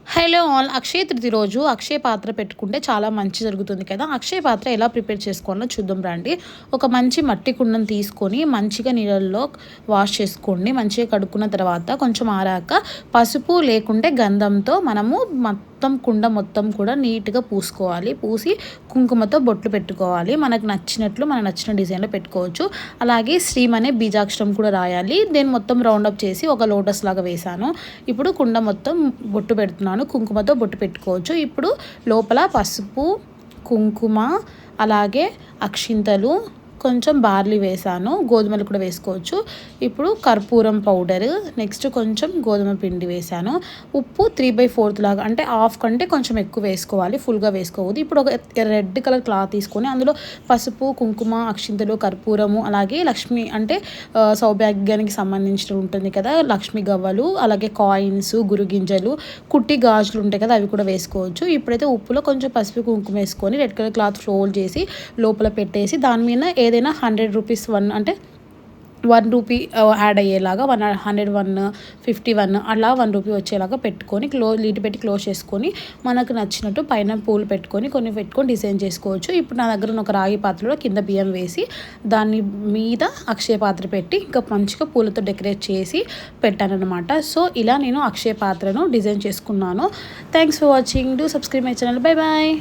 Hello all Akshaya Tritiya రోజు అక్షయ పాత్ర పెట్టుకుంటే చాలా మంచి జరుగుతుంది కదా. అక్షయ పాత్ర ఎలా ప్రిపేర్ చేసుకోవాలో చూద్దాం రండి. ఒక మంచి మట్టి కుండను తీసుకొని మంచిగా నీళ్ళల్లో వాష్ చేసుకోండి. మంచిగా కడుక్కున్న తర్వాత కొంచెం ఆరాక పసుపు లేకుంటే గంధంతో మనము మొత్తం కుండ మొత్తం కూడా నీట్గా పూసుకోవాలి. పూసి కుంకుమతో బొట్లు పెట్టుకోవాలి. మనకు నచ్చిన డిజైన్లో పెట్టుకోవచ్చు. అలాగే శ్రీమ్ అనే బీజాక్షరం కూడా రాయాలి. దీన్ని మొత్తం రౌండప్ చేసి ఒక లోటస్ లాగా వేసాను. ఇప్పుడు కుండ మొత్తం బొట్టు పెడుతున్నాను. కుంకుమతో బొట్టు పెట్టుకోవచ్చు. ఇప్పుడు లోపల పసుపు, కుంకుమ, అలాగే అక్షింతలు, కొంచెం బార్లీ వేసాను. గోధుమలు కూడా వేసుకోవచ్చు. ఇప్పుడు కర్పూరం పౌడర్, నెక్స్ట్ కొంచెం గోధుమ పిండి వేసాను. ఉప్పు 3/4 లాగా, అంటే హాఫ్ కంటే కొంచెం ఎక్కువ వేసుకోవాలి, ఫుల్గా వేసుకోవద్దు. ఇప్పుడు ఒక రెడ్ కలర్ క్లాత్ తీసుకొని అందులో పసుపు, కుంకుమ, అక్షింతలు, కర్పూరము, అలాగే లక్ష్మి అంటే సౌభాగ్యానికి సంబంధించిన ఉంటుంది కదా, లక్ష్మి గవ్వలు, అలాగే కాయిన్స్, గురుగింజలు, కుట్టి గాజులు ఉంటాయి కదా, అవి కూడా వేసుకోవచ్చు. ఇప్పుడైతే ఉప్పులో కొంచెం పసుపు, కుంకుమ వేసుకొని రెడ్ కలర్ క్లాత్ ఫోల్డ్ చేసి లోపల పెట్టేసి దాని మీద ఏదైనా 100 రూపీస్ అంటే 1 రూపీ యాడ్ అయ్యేలాగా 100, 151 అలా 1 రూపీ వచ్చేలాగా పెట్టుకొని లీడ్ పెట్టి క్లోజ్ చేసుకొని మనకు నచ్చినట్టు పైన పూలు పెట్టుకొని పెట్టుకొని డిజైన్ చేసుకోవచ్చు. ఇప్పుడు నా దగ్గర ఒక రాగి పాత్రలో కింద బియ్యం వేసి దాని మీద అక్షయ పాత్ర పెట్టి ఇంకా మంచిగా పూలతో డెకరేట్ చేసి పెట్టాను అనమాట. సో ఇలా నేను అక్షయ పాత్రను డిజైన్ చేసుకున్నాను. Thanks for watching. Do subscribe my channel. Bye bye.